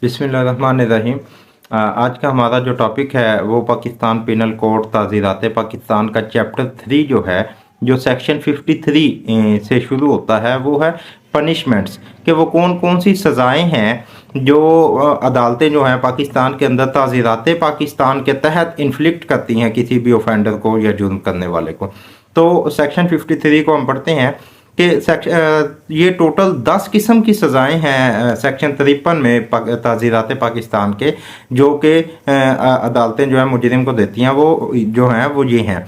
बिस्मिल्लाहिर्रहमानिर्रहीम। आज का हमारा जो टॉपिक है वो पाकिस्तान पिनल कोड ताज़ीरात पाकिस्तान का चैप्टर 3 जो है, जो सेक्शन 53 से शुरू होता है, वो है पनिशमेंट्स, कि वो कौन कौन सी सज़ाएं हैं जो अदालतें जो हैं पाकिस्तान के अंदर ताज़ीरात पाकिस्तान के तहत इन्फ्लिक्ट करती हैं किसी भी ऑफेंडर को या जुर्म करने वाले को। तो सेक्शन 53 को हम पढ़ते हैं कि ये टोटल 10 किस्म की सज़ाएं हैं सेक्शन 53 में ताज़ीरात पाकिस्तान के, जो कि अदालतें जो है मुजरिम को देती हैं, वो जो हैं वो ये हैं।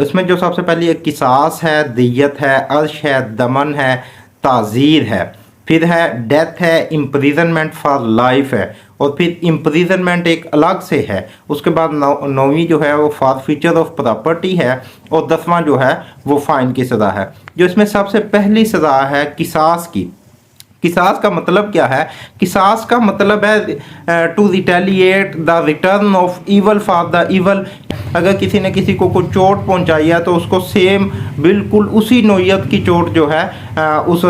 इसमें जो सबसे पहली एक किसास है, दियत है, अर्श है, दमन है, ताज़ीर है, फिर है डेथ है, इम्प्रिजनमेंट फॉर लाइफ है, और फिर इम्प्रिजनमेंट एक अलग से है। उसके बाद नौवीं जो है वो फॉरफीचर ऑफ प्रॉपर्टी है, और 10वां जो है वो फाइन की सज़ा है। जो इसमें सबसे पहली सज़ा है किसास की। किसास का मतलब क्या है? किसास का मतलब है to retaliate the return of evil for the evil. अगर किसी ने किसी को कोई चोट पहुंचाई है तो उसको सेम बिल्कुल उसी नोयत की चोट जो है उस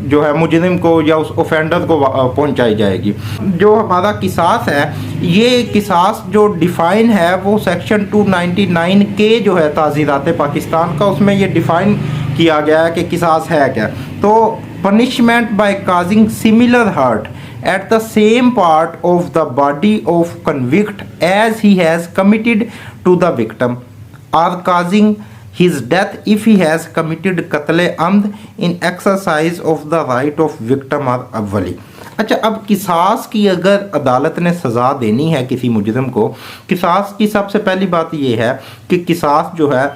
जो है मुजरिम को या उस ऑफेंडर को पहुंचाई जाएगी। जो हमारा किसास है, ये किसास जो डिफ़ाइन है वो सेक्शन 299 के जो है ताज़ीरात पाकिस्तान का, उसमें ये डिफ़ाइन किया गया है कि किसास है क्या। तो punishment by causing similar hurt at the same part of the body of convict as he has committed to the victim, or causing his death if he has committed qatl amd in exercise of the right of victim or अव्वली। अच्छा, अब किसास की अगर अदालत ने सज़ा देनी है किसी मुजरिम को, किसास की सबसे पहली बात ये है कि किसास जो है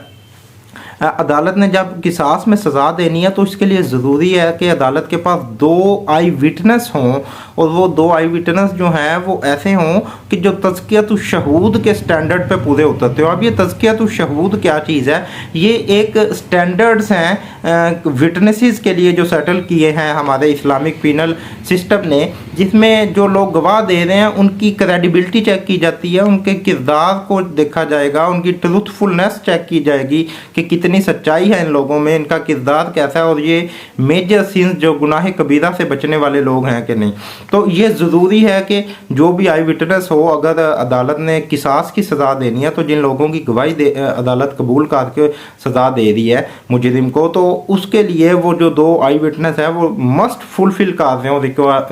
अदालत ने जब किसास में सज़ा देनी है तो इसके लिए ज़रूरी है कि अदालत के पास 2 आई विटनेस हों, और वो 2 आई विटनेस जो हैं वो ऐसे हों कि जो तज़कियतुश्शहूद के स्टैंडर्ड पे पूरे उतरते हो। अब ये तज़कियतुश्शहूद क्या चीज़ है? ये एक स्टैंडर्ड्स हैं विटनेसेस के लिए जो सेटल किए हैं हमारे इस्लामिक पिनल सिस्टम ने, जिसमें जो लोग गवाह दे रहे हैं उनकी क्रेडिबिलिटी चेक की जाती है, उनके किरदार को देखा जाएगा, उनकी ट्रूथफुलनेस चेक की जाएगी कि कितनी सच्चाई है इन लोगों में, इनका किरदार कैसा है, और ये मेजर सिंस जो गुनाह कबीरा से बचने वाले लोग हैं कि नहीं। तो ये ज़रूरी है कि जो भी आई विटनेस हो, अगर अदालत ने किसास की सज़ा देनी है तो जिन लोगों की गवाही अदालत कबूल करके सज़ा दे रही है मुजरिम को, तो उसके लिए वो जो 2 आई विटनेस है वो मस्ट फुलफिल कर रहे हो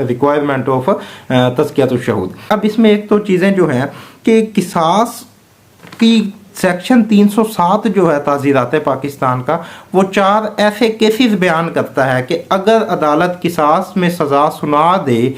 रिक्वायरमेंट ऑफ तज़कियतुश्शहूद। अब इसमें एक तो चीज़ें जो हैं कि किसास की सेक्शन 307 जो है ताज़ीरात पाकिस्तान का, वो 4 ऐसे केसेस बयान करता है कि अगर अदालत किसास में सज़ा सुना दे,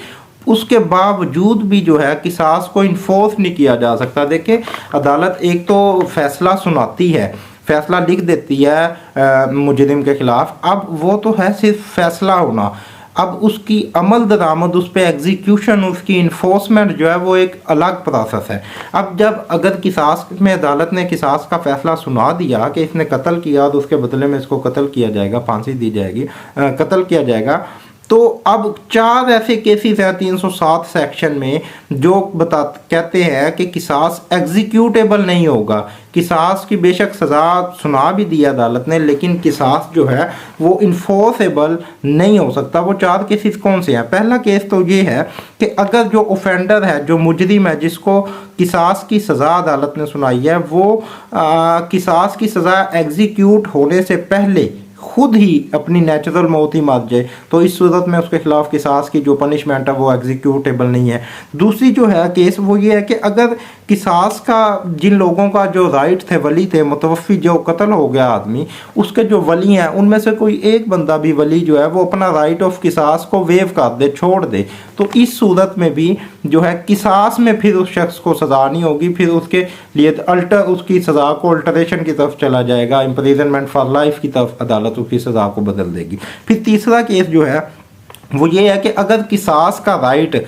उसके बावजूद भी जो है किसास को इन्फोर्स नहीं किया जा सकता। देखिए, अदालत एक तो फैसला सुनाती है, फैसला लिख देती है मुजरिम के ख़िलाफ़, अब वो तो है सिर्फ फैसला होना। अब उसकी अमल दरामद, उस पर एग्जीक्यूशन, उसकी इन्फोर्समेंट जो है वो एक अलग प्रोसेस है। अब जब अगर किसास में अदालत ने किसास का फैसला सुना दिया कि इसने कत्ल किया और उसके बदले में इसको कत्ल किया जाएगा, फांसी दी जाएगी, कत्ल किया जाएगा, तो अब 4 ऐसे केसेस हैं 307 सेक्शन में जो कहते हैं कि किसास एग्जीक्यूटेबल नहीं होगा। किसास की बेशक सज़ा सुना भी दी अदालत ने, लेकिन किसास जो है वो इन्फोर्सेबल नहीं हो सकता। वो 4 केसेस कौन से हैं? पहला केस तो ये है कि अगर जो ऑफेंडर है, जो मुजरिम है, जिसको किसास की सज़ा अदालत ने सुनाई है, वो किसास की सज़ा एग्जीक्यूट होने से पहले खुद ही अपनी नेचुरल मौत ही मर जाए, तो इस सूरत में उसके खिलाफ किसास की जो पनिशमेंट है वो एग्जीक्यूटेबल नहीं है। दूसरी जो है केस वो ये है कि अगर किसास का जिन लोगों का जो राइट थे, वली थे, मुतवफ़ी जो कत्ल हो गया आदमी, उसके जो वली हैं उनमें से कोई एक बंदा भी वली जो है वो अपना राइट ऑफ किसास को वेव कर दे, छोड़ दे, तो इस सूरत में भी जो है किसास में फिर उस शख्स को सज़ा नहीं होगी, फिर उसके लिए उसकी सज़ा को अल्टरेशन की तरफ चला जाएगा, इम्प्रिजनमेंट फॉर लाइफ की तरफ अदालत उसकी सज़ा को बदल देगी। फिर तीसरा केस जो है वो ये है कि अगर किसास का राइट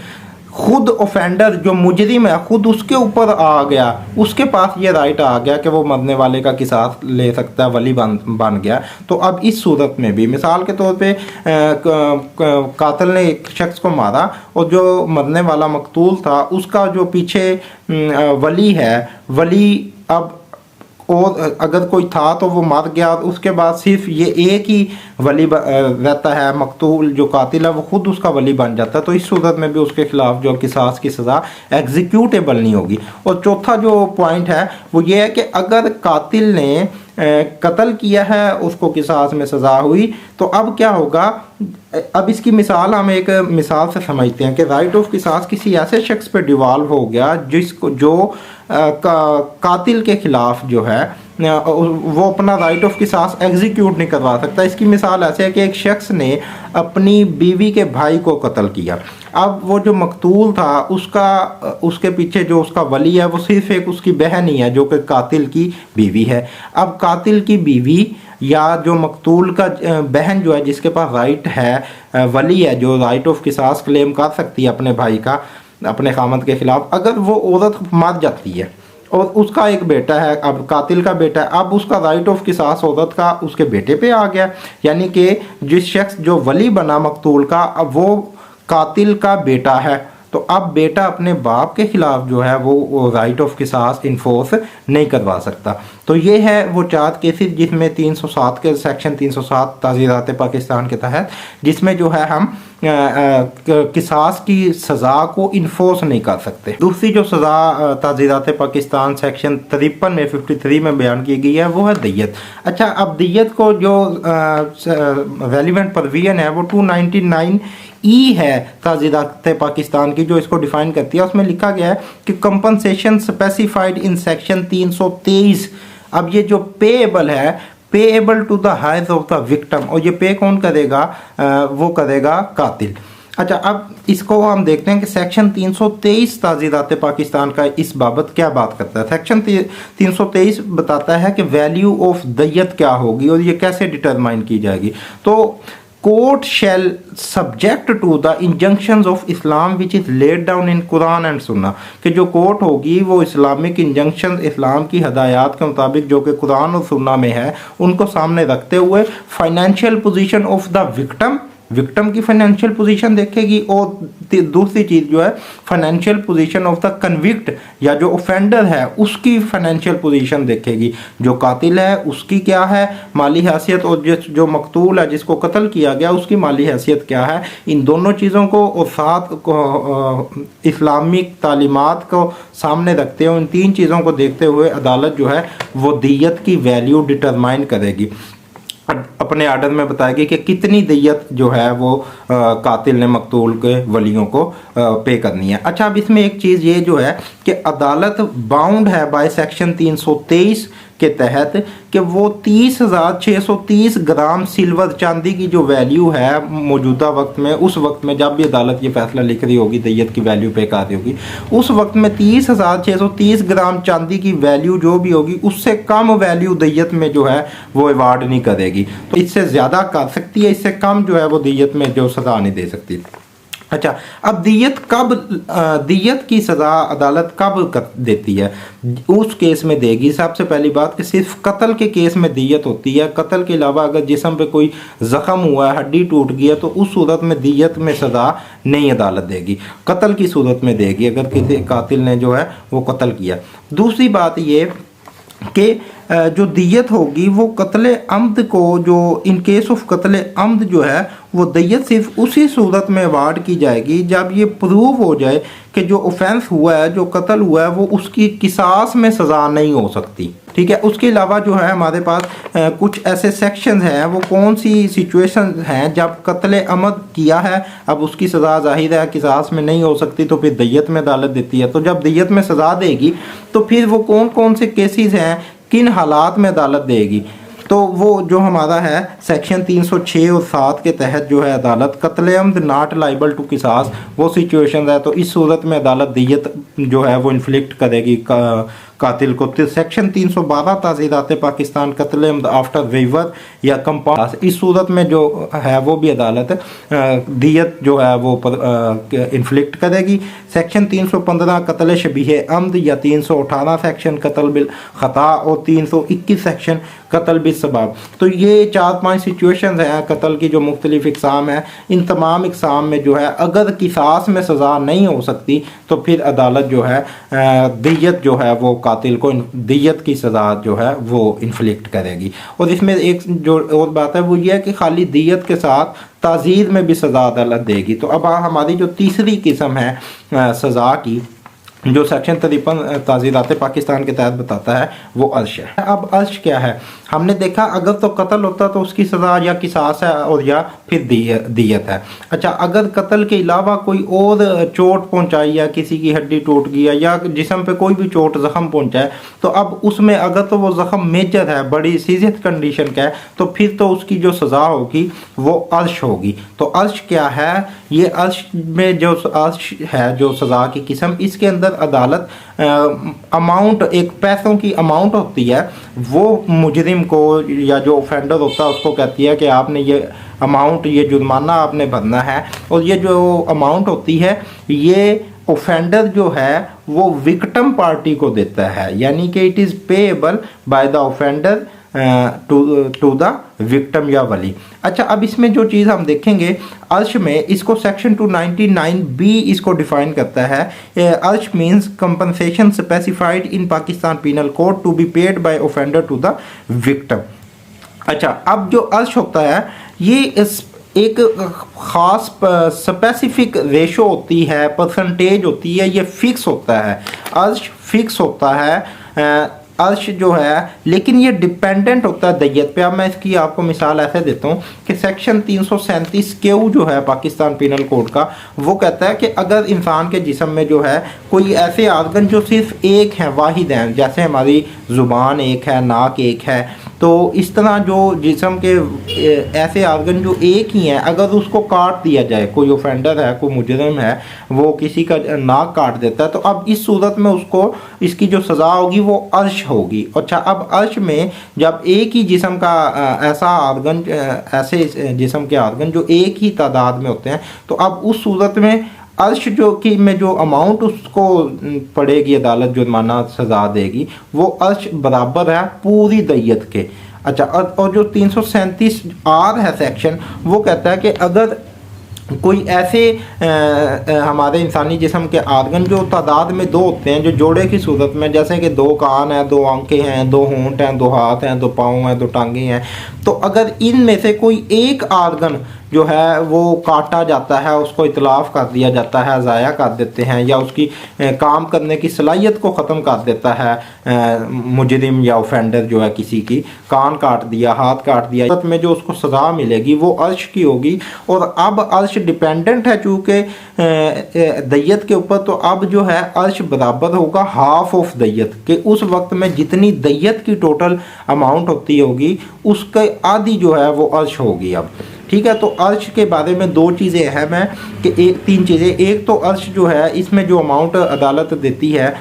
खुद ऑफेंडर जो मुजरिम है खुद उसके ऊपर आ गया, उसके पास ये राइट आ गया कि वो मरने वाले का किसास ले सकता है, वली बन गया, तो अब इस सूरत में भी मिसाल के तौर पे कातिल ने एक शख्स को मारा और जो मरने वाला मकतूल था उसका जो पीछे वली है, वली अब और अगर कोई था तो वो मर गया, उसके बाद सिर्फ ये एक ही वली रहता है, मकतूल जो कातिल है वो खुद उसका वली बन जाता है, तो इस सूरत में भी उसके खिलाफ जो किसास की सज़ा एग्जीक्यूटेबल नहीं होगी। और चौथा जो पॉइंट है वो ये है कि अगर कातिल ने कत्ल किया है, उसको किसास में सज़ा हुई, तो अब क्या होगा। अब इसकी मिसाल हम एक मिसाल से समझते हैं कि राइट ऑफ किसास किसी ऐसे शख्स पे डिवॉल्व हो गया जिसको जो कातिल के खिलाफ जो है वो अपना राइट ऑफ किसास एग्जीक्यूट नहीं करवा सकता। इसकी मिसाल ऐसे है कि एक शख्स ने अपनी बीवी के भाई को कत्ल किया। अब वो जो मकतूल था उसके पीछे जो उसका वली है वो सिर्फ एक उसकी बहन ही है जो कि कातिल की बीवी है। अब कातिल की बीवी या जो मकतूल का बहन जो है जिसके पास राइट है, वली है जो राइट ऑफ किसास क्लेम कर सकती है अपने भाई का, अपने खामद के खिलाफ, अगर वो औरत मर जाती है और उसका एक बेटा है, अब कातिल का बेटा है, अब उसका राइट ऑफ किसास औरत का उसके बेटे पे आ गया। यानी कि जिस शख्स जो वली बना मकतूल का, अब वो कातिल का बेटा है, तो अब बेटा अपने बाप के खिलाफ जो है वो राइट ऑफ किसास इन्फोर्स नहीं करवा सकता। तो ये है वो 4 केसेस जिसमें 307 के सेक्शन 307 ताज़ीरात पाकिस्तान के तहत जिसमें जो है हम किसास की सज़ा को इन्फोर्स नहीं कर सकते। दूसरी जो सज़ा ताज़ीरात पाकिस्तान सेक्शन 53 में 53 में बयान की गई है वो है दियत। अच्छा, अब दियत को जो रेलिवेंट प्रोविजन है वो 299 है ताज़ीरात पाकिस्तान की जो इसको डिफाइन करती है। उसमें लिखा गया है कि कंपनसेशन स्पेसिफाइड इन सेक्शन 323। अब ये जो पेएबल है, payable to the heirs of the victim, और ये पे कौन करेगा, वो करेगा कातिल। अच्छा, अब इसको हम देखते हैं कि सेक्शन 323 ताज़ीरात पाकिस्तान का इस बाबत क्या बात करता है। सेक्शन 323 बताता है कि वैल्यू ऑफ दियत क्या होगी और ये कैसे डिटरमाइन की जाएगी। तो court shall subject to the injunctions of Islam which is laid down in Quran and sunnah, कि जो कोर्ट होगी वो इस्लामिक इंजंक्शन, इस्लाम की हदायत के मुताबिक जो कि कुरान और सुन्ना में है, उनको सामने रखते हुए financial position of the victim की फाइनेंशियल पोजीशन देखेगी, और दूसरी चीज़ जो है financial position of the convict या जो ऑफेंडर है उसकी फाइनेंशियल पोजीशन देखेगी। जो कातिल है उसकी क्या है माली हैसियत, और जो मकतूल है जिसको कत्ल किया गया उसकी माली हैसियत क्या है। इन दोनों चीज़ों को और साथ इस्लामिक तालीमात को सामने रखते हुए, इन 3 चीज़ों को देखते हुए अदालत जो है वो दियत की वैल्यू डिटरमाइन करेगी। अपने आर्डर में बताएगी कि कितनी दियत जो है वो कातिल ने मकतूल के वलियों को पे करनी है। अच्छा, अब इसमें एक चीज़ ये जो है कि अदालत बाउंड है बाय सेक्शन 323 के तहत कि वो 30,630 ग्राम सिल्वर चांदी की जो वैल्यू है मौजूदा वक्त में, उस वक्त में जब भी अदालत ये फैसला लिख रही होगी दियत की वैल्यू पे कर रही होगी, उस वक्त में 30,630 ग्राम चांदी की वैल्यू जो भी होगी उससे कम वैल्यू दियत में जो है वो अवार्ड नहीं करेगी। तो इससे ज़्यादा कर सकती है, इससे कम जो है वो दियत में जो सज़ा नहीं दे सकती। अच्छा, अब दियत की सज़ा अदालत कब देती है, उस केस में देगी। सबसे पहली बात कि सिर्फ कत्ल के केस में दियत होती है। कत्ल के अलावा अगर जिस्म पे कोई ज़ख़म हुआ है, हड्डी टूट गई है, तो उस सूरत में दियत में सज़ा नहीं अदालत देगी, कत्ल की सूरत में देगी अगर किसी कातिल ने जो है वो कत्ल किया। दूसरी बात ये कि जो दियत होगी वो कत्ल अम्द को, जो इन केस ऑफ कत्ल अम्द जो है वो दियत सिर्फ उसी सूरत में अवार्ड की जाएगी जब ये प्रूव हो जाए कि जो ऑफेंस हुआ है, जो कत्ल हुआ है, वो उसकी किसास में सज़ा नहीं हो सकती। ठीक है, उसके अलावा जो है हमारे पास कुछ ऐसे सेक्शन हैं, वो कौन सी सिचुएशन हैं जब कत्ल अमद किया है, अब उसकी सज़ा जाहिर है किसास में नहीं हो सकती, तो फिर दियत में अदालत देती है। तो जब दियत में सज़ा देगी तो फिर वो कौन कौन से केसेस हैं, किन हालात में अदालत देगी, तो वो जो हमारा है सेक्शन 306 और 7 के तहत जो है अदालत कत्ल अम्द नॉट लाइबल टू किसास वो सिचुएशन है, तो इस सूरत में अदालत दियत जो है वो इन्फ्लिक्ट करेगी कातिल को। सेक्शन 312 ताज़ीरात पाकिस्तान कत्ल अम्द आफ्टर वेवर या कंपाउंड, इस सूरत में जो है वो भी अदालत दियत जो है वो इन्फ्लिक्ट करेगी। सेक्शन 315 कत्ल शबीह अम्द या 318 सेक्शन कत्ल बिल ख़ता और 321 सेक्शन कत्ल बिल सबब। तो ये 4-5 सिचुएशन हैं कत्ल की जो मुख्तलिफ इकसाम है। इन तमाम इकसाम में जो है अगर किसास में सज़ा नहीं हो सकती तो फिर अदालत जो है दियत जो है वो कातिल को दियत की सज़ा जो है वो इन्फ्लिक्ट करेगी। और इसमें एक जो और बात है वो ये है कि खाली दियत के साथ ताज़ीर में भी सज़ा अदालत देगी। तो अब हमारी जो तीसरी किस्म है सज़ा की, जो सेक्शन 53 ताज़ीरात पाकिस्तान के तहत बताता है, वो अर्श है। अब अर्श क्या है, हमने देखा अगर तो कत्ल होता तो उसकी सज़ा या किसास है और या फिर दियत है। अच्छा, अगर कत्ल के अलावा कोई और चोट पहुंचाई या किसी की हड्डी टूट गई या जिस्म पे कोई भी चोट ज़ख़म पहुंचाए, तो अब उसमें अगर तो वो ज़ख़म मेजर है, बड़ी सीरियस कंडीशन का है, तो फिर तो उसकी जो सज़ा होगी वो अर्श होगी। तो अर्श क्या है, ये अर्श में जो अर्श है जो सज़ा की किस्म, इसके अंदर अदालत अमाउंट, एक पैसों की अमाउंट होती है, वो मुजरिम को या जो ऑफेंडर होता है उसको कहती है कि आपने ये अमाउंट, ये जुर्माना आपने भरना है। और ये जो अमाउंट होती है ये ऑफेंडर जो है वो विक्टिम पार्टी को देता है, यानी कि it is payable by the offender to the victim या वली। अच्छा, अब इसमें जो चीज़ हम देखेंगे अर्श में, इसको सेक्शन 299B इसको डिफाइन करता है। अर्श means compensation specified in Pakistan penal code to be paid by offender to the victim. अच्छा, अब जो अर्श होता है ये एक ख़ास स्पेसिफिक रेशो होती है, परसेंटेज होती है, ये फिक्स होता है, अर्श फिक्स होता है अर्श जो है, लेकिन ये डिपेंडेंट होता है दैयत पे। अब मैं इसकी आपको मिसाल ऐसे देता हूँ कि सेक्शन 337 क्यू जो है पाकिस्तान पीनल कोड का, वो कहता है कि अगर इंसान के जिस्म में जो है कोई ऐसे आर्गन जो सिर्फ एक है, वाहिद हैं, जैसे हमारी ज़ुबान एक है, नाक एक है, तो इस तरह जो जिस्म के ऐसे आर्गन जो एक ही हैं, अगर उसको काट दिया जाए, कोई ऑफेंडर है, कोई मुजरिम है, वो किसी का नाक काट देता है, तो अब इस सूरत में उसको, इसकी जो सज़ा होगी वो अर्श होगी। अच्छा, अब अर्श में जब एक ही जिस्म का ऐसा आर्गन, ऐसे जिस्म के आर्गन जो एक ही तादाद में होते हैं, तो अब उस सूरत में अर्श जो कि में जो अमाउंट उसको पड़ेगी, अदालत जुर्माना सज़ा देगी, वो अर्श बराबर है पूरी दैयत के। अच्छा, और जो 337R है सेक्शन, वो कहता है कि अगर कोई ऐसे हमारे इंसानी जिस्म के आर्गन जो तादाद में दो होते हैं, जो जोड़े की सूरत में, जैसे कि दो कान हैं, दो आंखें हैं, दो होंठ हैं, दो हाथ हैं, दो पाँव हैं, दो टांगें हैं, तो अगर इनमें से कोई एक आर्गन जो है वो काटा जाता है, उसको इतलाफ़ कर दिया जाता है, ज़ाया कर देते हैं, या उसकी काम करने की सलाहियत को ख़त्म कर देता है मुजरिम या ऑफेंडर जो है, किसी की कान काट दिया, हाथ काट दिया, तो में जो उसको सज़ा मिलेगी वो अर्श की होगी। और अब अर्श डिपेंडेंट है चूँकि दैयत के ऊपर, तो अब जो है अर्श बराबर होगा हाफ ऑफ दैयत के। उस वक्त में जितनी दैयत की टोटल अमाउंट होती होगी उसके आधी जो है वो अर्श होगी। अब ठीक है, तो अर्श के बारे में दो चीज़ें अहम हैं कि तीन चीज़ें, एक तो अर्श जो है इसमें जो अमाउंट अदालत देती है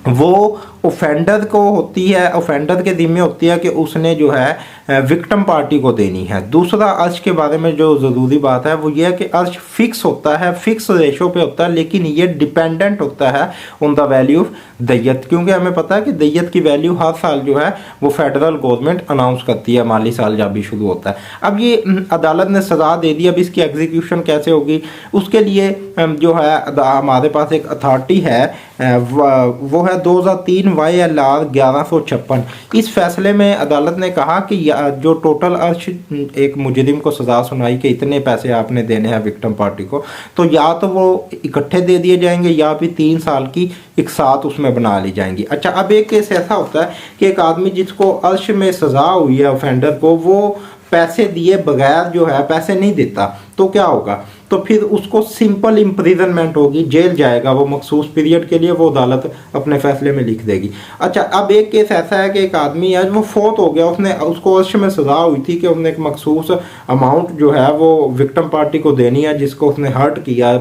वो ऑफेंडर को होती है, ऑफेंडर के ज़िम्मे होती है कि उसने जो है विक्टिम पार्टी को देनी है। दूसरा अर्श के बारे में जो ज़रूरी बात है वो ये है कि अर्श फिक्स होता है, फिक्स रेशो पे होता है, लेकिन ये डिपेंडेंट होता है ऑन द वैल्यू ऑफ दैयत, क्योंकि हमें पता है कि दैयत की वैल्यू हर साल जो है वो फेडरल गवर्नमेंट अनाउंस करती है, माली साल जब भी शुरू होता है। अब ये अदालत ने सज़ा दे दी, अब इसकी एग्जीक्यूशन कैसे होगी, उसके लिए जो है हमारे पास एक अथॉरिटी है, वो है 2003 YLR 1156। इस फैसले में अदालत ने कहा कि जो टोटल अर्श एक मुजरिम को सज़ा सुनाई कि इतने पैसे आपने देने हैं विक्टिम पार्टी को, तो या तो वो इकट्ठे दे दिए जाएंगे या भी 3 साल की एक साथ उसमें बना ली जाएंगी। अच्छा, अब एक केस ऐसा होता है कि एक आदमी जिसको अर्श में सज़ा हुई है ऑफेंडर को, वो पैसे दिए बगैर जो है पैसे नहीं देता, तो क्या होगा, तो फिर उसको सिंपल इम्प्रिजनमेंट होगी, जेल जाएगा वो मखसूस पीरियड के लिए, वो अदालत अपने फैसले में लिख देगी। अच्छा, अब एक केस ऐसा है कि एक आदमी है वो फौत हो गया, उसने, उसको अर्श में सज़ा हुई थी कि उसने एक मखसूस अमाउंट जो है वो विक्टिम पार्टी को देनी है जिसको उसने हर्ट किया,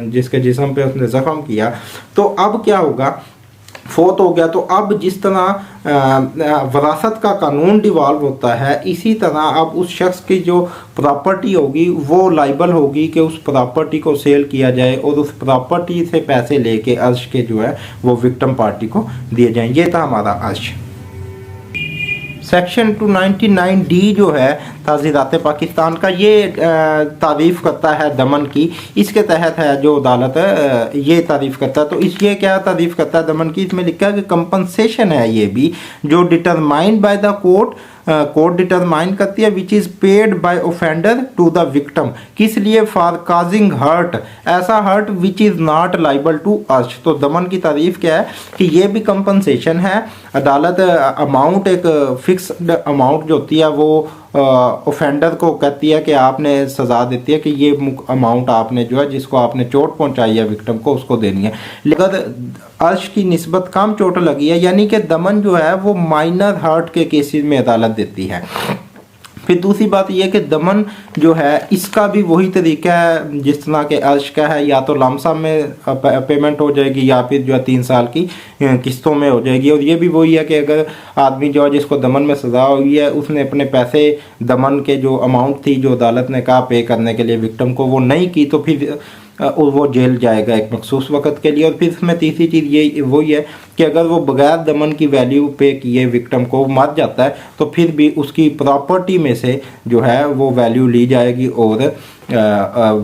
जिसके जिस्म पे उसने ज़ख्म किया। तो अब क्या होगा, फोत हो गया, तो अब जिस तरह वरासत का कानून डिवॉल्व होता है, इसी तरह अब उस शख्स की जो प्रॉपर्टी होगी वो लाइबल होगी कि उस प्रॉपर्टी को सेल किया जाए और उस प्रॉपर्टी से पैसे लेके अर्श के जो है वो विक्टिम पार्टी को दिए जाएं। ये था हमारा अर्श। सेक्शन 299D जो है ताज़ीरात पाकिस्तान का, ये तारीफ़ करता है दमन की। इसके तहत है जो अदालत ये तारीफ़ करता है। तो इस ये क्या तारीफ़ करता है दमन की, इसमें लिखा है कि कंपनसेशन है ये भी जो determined by the court determine करती है, which is paid by offender to the victim. किस लिए? फॉर काजिंग हर्ट, ऐसा hurt which is not liable to us. तो दमन की तारीफ क्या है कि ये भी कंपनसेशन है। अदालत अमाउंट एक फिक्स्ड अमाउंट जो होती है वो ऑफेंडर को कहती है कि आपने सज़ा देती है कि ये अमाउंट आपने जो है जिसको आपने चोट पहुंचाई है विक्टिम को उसको देनी है। लेकिन अर्श की निस्बत कम चोट लगी है, यानी कि दमन जो है वो माइनर हर्ट के केसेस में अदालत देती है। फिर दूसरी बात यह कि दमन जो है इसका भी वही तरीका है जिस तरह के अर्श का है, या तो लमसम में पेमेंट हो जाएगी या फिर जो है 3 साल की किस्तों में हो जाएगी। और ये भी वही है कि अगर आदमी जो है जिसको दमन में सज़ा हुई है उसने अपने पैसे दमन के जो अमाउंट थी जो अदालत ने कहा पे करने के लिए विक्टिम को वो नहीं की तो फिर वो जेल जाएगा एक मखसूस वक़्त के लिए। और फिर इसमें तीसरी चीज़ ये वही है कि अगर वो बगैर दमन की वैल्यू पे किए विक्टिम को मर जाता है तो फिर भी उसकी प्रॉपर्टी में से जो है वो वैल्यू ली जाएगी और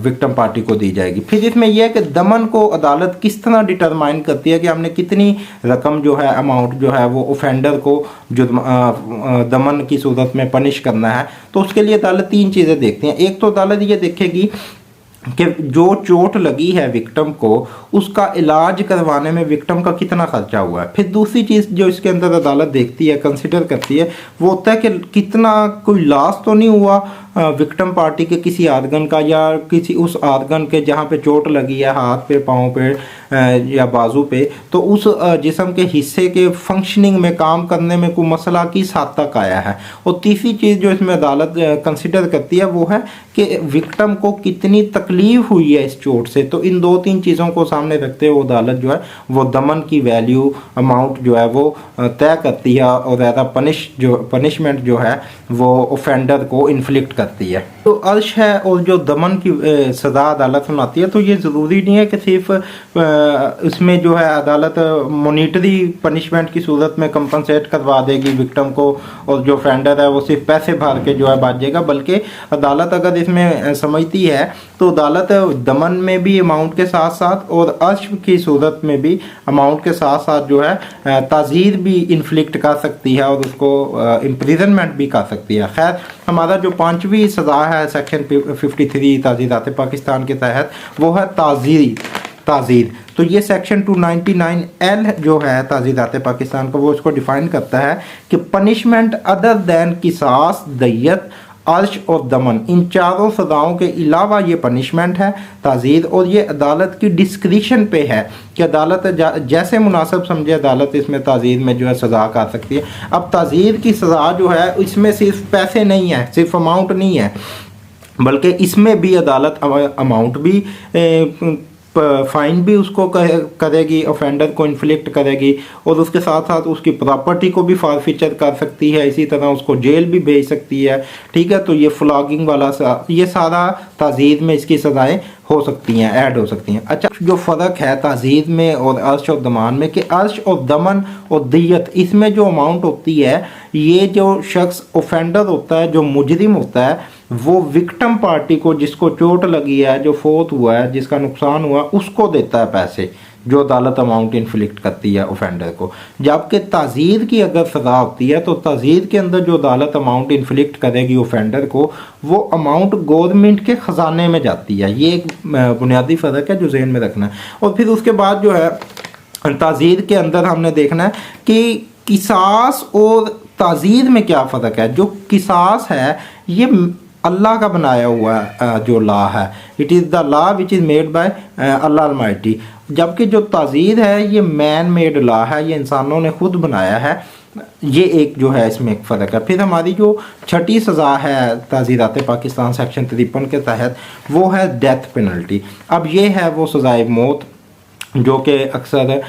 विक्टिम पार्टी को दी जाएगी। फिर इसमें यह है कि दमन को अदालत किस तरह डिटरमाइन करती है कि हमने कितनी रकम जो है अमाउंट जो है वो ऑफेंडर को जो दमन की सूरत में पनिश करना है। तो उसके लिए अदालत 3 चीज़ें देखती हैं। एक तो अदालत ये देखेगी कि जो चोट लगी है विक्टिम को उसका इलाज करवाने में विक्टिम का कितना खर्चा हुआ है। फिर दूसरी चीज़ जो इसके अंदर अदालत देखती है कंसिडर करती है वो होता है कि कितना कोई लॉस तो नहीं हुआ विक्टिम पार्टी के किसी आर्गन का या किसी उस आर्गन के जहाँ पे चोट लगी है हाथ पे पाँव पे या बाजू पे, तो उस जिस्म के हिस्से के फंक्शनिंग में काम करने में कोई मसला किस हद तक आया है। और तीसरी चीज़ जो इसमें अदालत कंसिडर करती है वो है कि विक्टिम को कितनी तकलीफ हुई है इस चोट से। तो इन 2-3 चीज़ों को सामने रखते हुए अदालत जो है वो दमन की वैल्यू अमाउंट जो है वो तय करती है और ज़्यादा पनिशमेंट जो है वो ऑफेंडर को इन्फ्लिक्ट करती है। तो अर्श है और जो दमन की सज़ा अदालत सुनाती है तो ये ज़रूरी नहीं है कि सिर्फ इसमें जो है अदालत मॉनिटरी पनिशमेंट की सूरत में कंपनसेट करवा देगी विक्टिम को और जो ऑफेंडर है वो सिर्फ पैसे भर के जो है बच जाएगा, बल्कि अदालत अगर इसमें समझती है तो अदालत दमन में भी अमाउंट के साथ साथ और अर्श की सूरत में भी अमाउंट के साथ साथ जो है ताज़ीर भी इन्फ्लिक्ट कर सकती है और उसको इम्प्रिजनमेंट भी कर सकती है। खैर हमारा जो 5वीं सज़ा है सेक्शन 53 ताज़ीरात पाकिस्तान के तहत वो है ताज़ीर। तो ये सेक्शन 299L जो है ताज़ीरात पाकिस्तान का वो इसको डिफ़ाइन करता है कि पनिशमेंट अदर दैन किसास, दय्यत, अर्श और दमन, इन चारों सज़ाओं के अलावा ये पनिशमेंट है ताज़ीर। और ये अदालत की डिस्क्रिशन पे है कि अदालत जैसे मुनासिब समझे अदालत इसमें ताज़ीर में जो है सज़ा कर सकती है। अब ताज़ीर की सज़ा जो है इसमें सिर्फ पैसे नहीं है, सिर्फ अमाउंट नहीं है, बल्कि इसमें भी अदालत अमाउंट भी फ़ाइन भी उसको करेगी, ऑफेंडर को इन्फ्लिक्ट करेगी और उसके साथ साथ उसकी प्रॉपर्टी को भी फॉरफीचर कर सकती है, इसी तरह उसको जेल भी भेज सकती है। ठीक है, तो ये फ्लॉगिंग वाला ये सारा ताज़ीर में इसकी सज़ाएं हो सकती हैं, ऐड हो सकती हैं। अच्छा, जो फ़र्क है ताज़ीर में और अर्श और दमान में कि अर्श और दमन और दियत इसमें जो अमाउंट होती है ये जो शख्स ऑफेंडर होता है, जो मुजरिम होता है, वो विक्टिम पार्टी को जिसको चोट लगी है, जो फोत हुआ है, जिसका नुकसान हुआ, उसको देता है पैसे जो अदालत अमाउंट इन्फ्लिक्ट करती है ऑफेंडर को। जबकि ताज़ीर की अगर सज़ा होती है तो ताज़ीर के अंदर जो अदालत अमाउंट इन्फ्लिक्ट करेगी ऑफेंडर को वो अमाउंट गवर्नमेंट के ख़जाने में जाती है। ये एक बुनियादी फ़र्क है जो ज़हन में रखना है। और फिर उसके बाद जो है ताज़ीर के अंदर हमने देखना है कि किसास और ताज़ीर में क्या फ़र्क है। जो किसास है ये अल्लाह का बनाया हुआ जो लॉ है, it is the law which is made by Allah Almighty. जबकि जो ताज़ीर है ये मैन मेड लॉ है, ये इंसानों ने खुद बनाया है। ये एक जो है इसमें एक फ़र्क है। फिर हमारी जो 6ठी सज़ा है ताज़ीरात पाकिस्तान सेक्शन 53 के तहत वो है डेथ पेनल्टी। अब ये है वो सज़ाए मौत जो कि अक्सर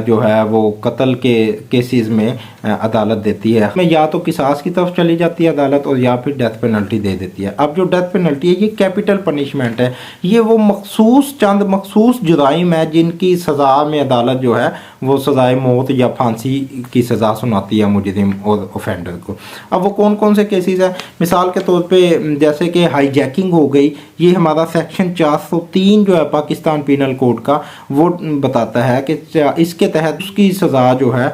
जो है वो कत्ल के केसेस में अदालत देती है, में या तो किसास की तरफ चली जाती है अदालत और या फिर डेथ पेनल्टी दे देती है। अब जो डेथ पेनल्टी है ये कैपिटल पनिशमेंट है, ये वो चंद मखसूस जुराइम है जिनकी सज़ा में अदालत जो है वो सज़ाए मौत या फांसी की सज़ा सुनाती है मुजरिम और ऑफेंडर को। अब वो कौन कौन से केसेस हैं, मिसाल के तौर पे जैसे कि हाईजैकिंग हो गई, ये हमारा सेक्शन 403 जो है पाकिस्तान पीनल कोड का वो बताता है कि इसके तहत उसकी सज़ा जो है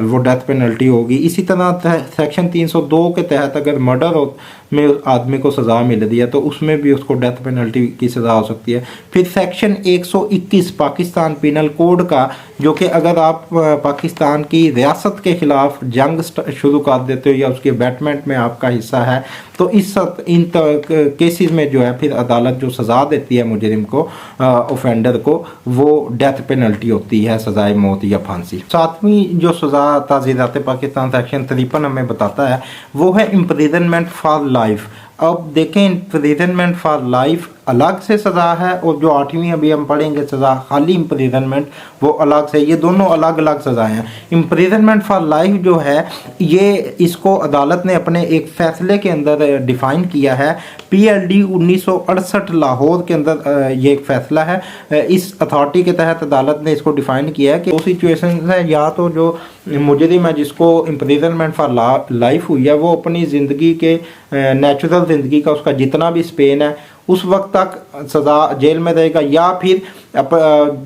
वो डेथ पेनल्टी होगी। इसी तरह सेक्शन 302 के तहत अगर मर्डर में आदमी को सज़ा मिल रही है तो उसमें भी उसको डेथ पेनल्टी की सज़ा हो सकती है। फिर सेक्शन 121 पाकिस्तान पीनल कोड का, जो कि अगर आप पाकिस्तान की रियासत के ख़िलाफ़ जंग शुरू कर देते हो या उसके बैटमेंट में आपका हिस्सा है तो इन केसेस में जो है फिर अदालत जो सज़ा देती है मुजरिम को, ऑफेंडर को, वो डेथ पेनल्टी होती है, सज़ाए मौत या फांसी। सातवीं जो सज़ा ताज़ीरात पाकिस्तान सेक्शन 53 हमें बताता है वो है इम्प्रिजनमेंट फॉर लाइफ। अब देखें, इम्प्रिजनमेंट फॉर लाइफ अलग से सज़ा है और जो 8वीं अभी हम पढ़ेंगे सज़ा खाली इम्प्रिजनमेंट वो अलग से, ये दोनों अलग अलग सज़ाएँ हैं। इम्प्रिजनमेंट फॉर लाइफ जो है ये इसको अदालत ने अपने एक फ़ैसले के अंदर डिफ़ाइन किया है। PLD 1968 लाहौर के अंदर ये एक फ़ैसला है। इस अथॉरिटी के तहत अदालत ने इसको डिफ़ाइन किया है कि वो सिचुएशन है या तो जो मुजरिम है जिसको इम्प्रिजनमेंट फॉर लाइफ हुई है वो अपनी ज़िंदगी के नेचुरल ज़िंदगी का उसका जितना भी स्पेन है उस वक्त तक सज़ा जेल में रहेगा, या फिर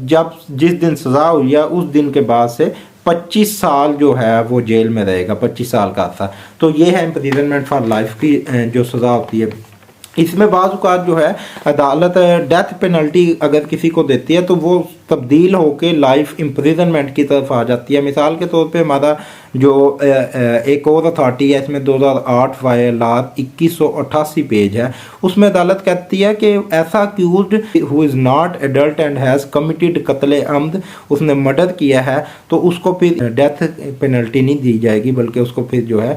जब जिस दिन सज़ा हुई है उस दिन के बाद से 25 साल जो है वो जेल में रहेगा, 25 साल का अरसा। तो ये है इम्प्रिजनमेंट फॉर लाइफ की जो सज़ा होती है। इसमें बाज़ औक़ात जो है अदालत डेथ पेनल्टी अगर किसी को देती है तो वो तब्दील होकर लाइफ इम्प्रिजनमेंट की तरफ आ जाती है। मिसाल के तौर पे हमारा जो एक और अथॉरिटी है इसमें 2008 वायलात 2188 पेज है, उसमें अदालत कहती है कि ऐसा accused who is not adult and has committed कत्ल अम्द, उसने मर्डर किया है तो उसको फिर डेथ पेनल्टी नहीं दी जाएगी बल्कि उसको फिर जो है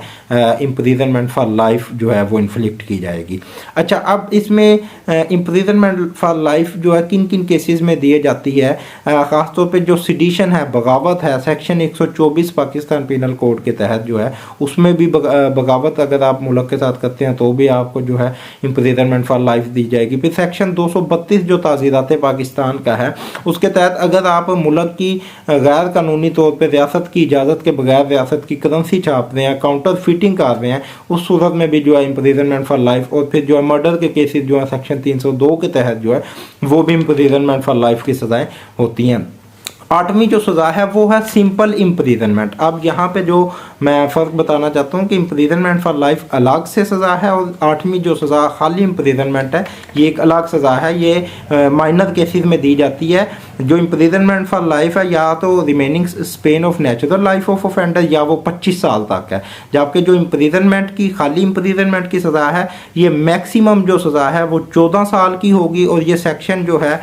इम्प्रिजनमेंट फॉर लाइफ जो है वो इन्फ्लिक्ट की जाएगी। अच्छा, अब इसमें इम्प्रिजनमेंट फॉर लाइफ जो है किन किन केसेस में दिए जाती है, ख़ासतौर पे जो सिडिशन है, बगावत है, सेक्शन 124 पाकिस्तान पीनल कोड के तहत जो है उसमें भी बगावत अगर आप मुल्क के साथ करते हैं तो भी आपको जो है इम्प्रिजनमेंट फॉर लाइफ दी जाएगी। फिर सेक्शन 232 जो ताज़ीरात पाकिस्तान का है उसके तहत अगर आप मुल्क की गैर कानूनी तौर पर रियासत की इजाज़त के बगैर रियासत की करेंसी छाप रहे हैं, काउंटर फिटिंग कर रहे हैं, उस सूरत में भी जो है इम्प्रिजनमेंट फॉर लाइफ। और फिर जो है मर्डर के केसेस जो है सेक्शन 302 के तहत जो है वो भी इम्प्रिजनमेंट फॉर लाइफ की सज़ाएँ होती हैं। 8वीं जो सज़ा है वो है सिंपल इम्प्रिजनमेंट। अब यहाँ पे जो मैं फ़र्क बताना चाहता हूँ कि इम्प्रिजनमेंट फॉर लाइफ अलग से सज़ा है और 8वीं जो सज़ा खाली इम्प्रिजनमेंट है ये एक अलग सज़ा है, ये माइनर केसेस में दी जाती है। जो इम्प्रिजनमेंट फॉर लाइफ है या तो remaining span of natural life of offender या वो 25 साल तक है, जबकि जो इम्प्रिजनमेंट की खाली इम्प्रिजनमेंट की सज़ा है ये मैक्सिमम जो सज़ा है वो 14 साल की होगी और ये सेक्शन जो है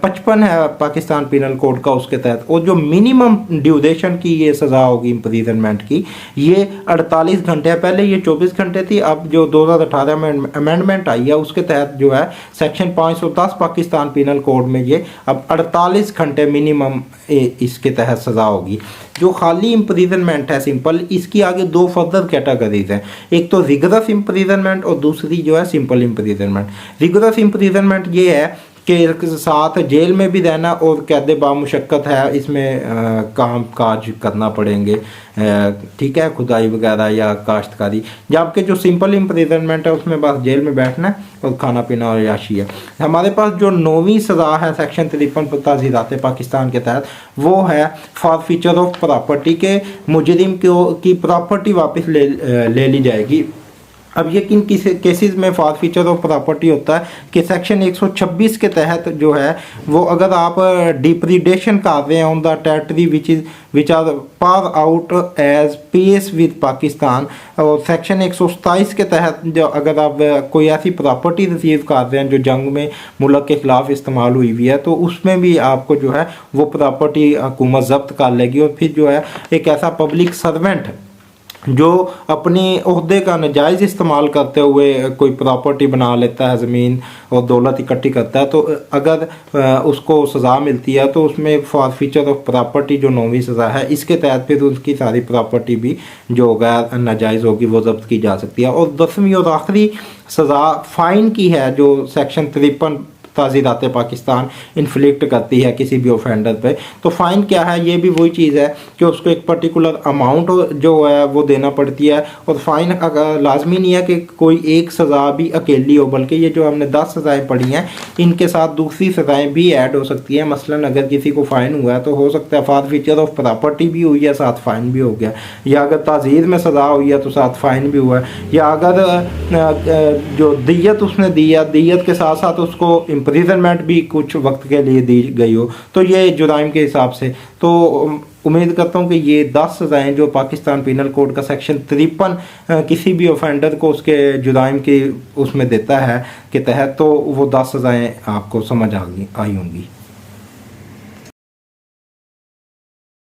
55 है पाकिस्तान पीनल कोड का उसके तहत। और जो मिनिमम ड्यूरेशन की ये सज़ा होगी इम्प्रिजनमेंट की ये 48 घंटे है, पहले ये 24 घंटे थी। अब जो 2018 में अमेंडमेंट आई है उसके तहत जो है सेक्शन 510 पाकिस्तान पीनल कोड में ये अब 48 घंटे मिनिमम इसके तहत सज़ा होगी। जो खाली इम्प्रिजनमेंट है सिंपल, इसकी आगे दो फर्दर कैटेगरीज हैं, एक तो रिगरस इम्प्रिजनमेंट और दूसरी जो है सिंपल इम्प्रिजनमेंट। रिगरस इम्प्रिजनमेंट ये है के साथ जेल में भी रहना और कैद बामुशक्कत है, इसमें काम काज करना पड़ेंगे, ठीक है, खुदाई वगैरह या काश्तकारी। जबकि जो सिंपल इम्प्रिजनमेंट है उसमें बस जेल में बैठना है और खाना पीना और याशी है। हमारे पास जो 9वीं सज़ा है सेक्शन 53 ताज़ीरात पाकिस्तान के तहत वो है फॉरफीचर ऑफ प्रॉपर्टी, के मुजरिम की प्रॉपर्टी वापस ले ली जाएगी। अब ये किन केसेस में फॉरफीचर ऑफ प्रॉपर्टी होता है कि सेक्शन 126 के तहत जो है वो अगर आप डिप्रीडेशन कर रहे हैं on the territory which are par out as peace with Pakistan, और सेक्शन 127 के तहत जो अगर आप कोई ऐसी प्रॉपर्टी रिसीव कर रहे हैं जो जंग में मुल्क के ख़िलाफ़ इस्तेमाल हुई हुई है तो उसमें भी आपको जो है वो प्रॉपर्टी हुकूमत जब्त कर लेगी। और फिर जो है एक ऐसा पब्लिक सर्वेंट जो अपनी ओहदे का नाजायज़ इस्तेमाल करते हुए कोई प्रॉपर्टी बना लेता है, ज़मीन और दौलत इकट्ठी करता है, तो अगर उसको सज़ा मिलती है तो उसमें फॉरफीचर ऑफ प्रॉपर्टी जो 9वीं सज़ा है, इसके तहत फिर उसकी सारी प्रॉपर्टी भी जो गैर नाजायज़ होगी वो जब्त की जा सकती है। और 10वीं और आखिरी सज़ा फ़ाइन की है, जो सेक्शन 53 ताज़ीरात पाकिस्तान इन्फ्लिक्ट करती है किसी भी ऑफेंडर पे। तो फ़ाइन क्या है, ये भी वही चीज़ है कि उसको एक पर्टिकुलर अमाउंट जो है वो देना पड़ती है। और फ़ाइन अगर लाजमी नहीं है कि कोई एक सज़ा भी अकेली हो, बल्कि ये जो हमने 10 सज़ाएँ पढ़ी हैं इनके साथ दूसरी सज़ाएँ भी ऐड हो सकती हैं। मसलन अगर किसी को फ़ाइन हुआ है तो हो सकता है फॉरफीचर ऑफ प्रॉपर्टी भी हुई है, साथ फ़ाइन भी हो गया, या अगर ताज़ीर में सज़ा हुई है तो साथ फ़ाइन भी हुआ है, या अगर जो दियत उसने दी है, दियत के साथ साथ उसको इम्प्रिजनमेंट भी कुछ वक्त के लिए दी गई हो, तो ये जुराइम के हिसाब से। तो उम्मीद करता हूँ कि ये 10 सज़ाएँ जो पाकिस्तान पीनल कोड का सेक्शन 53 किसी भी ऑफेंडर को उसके जुराइम के उसमें देता है के तहत, तो वो 10 सज़ाएँ आपको समझ आई होंगी।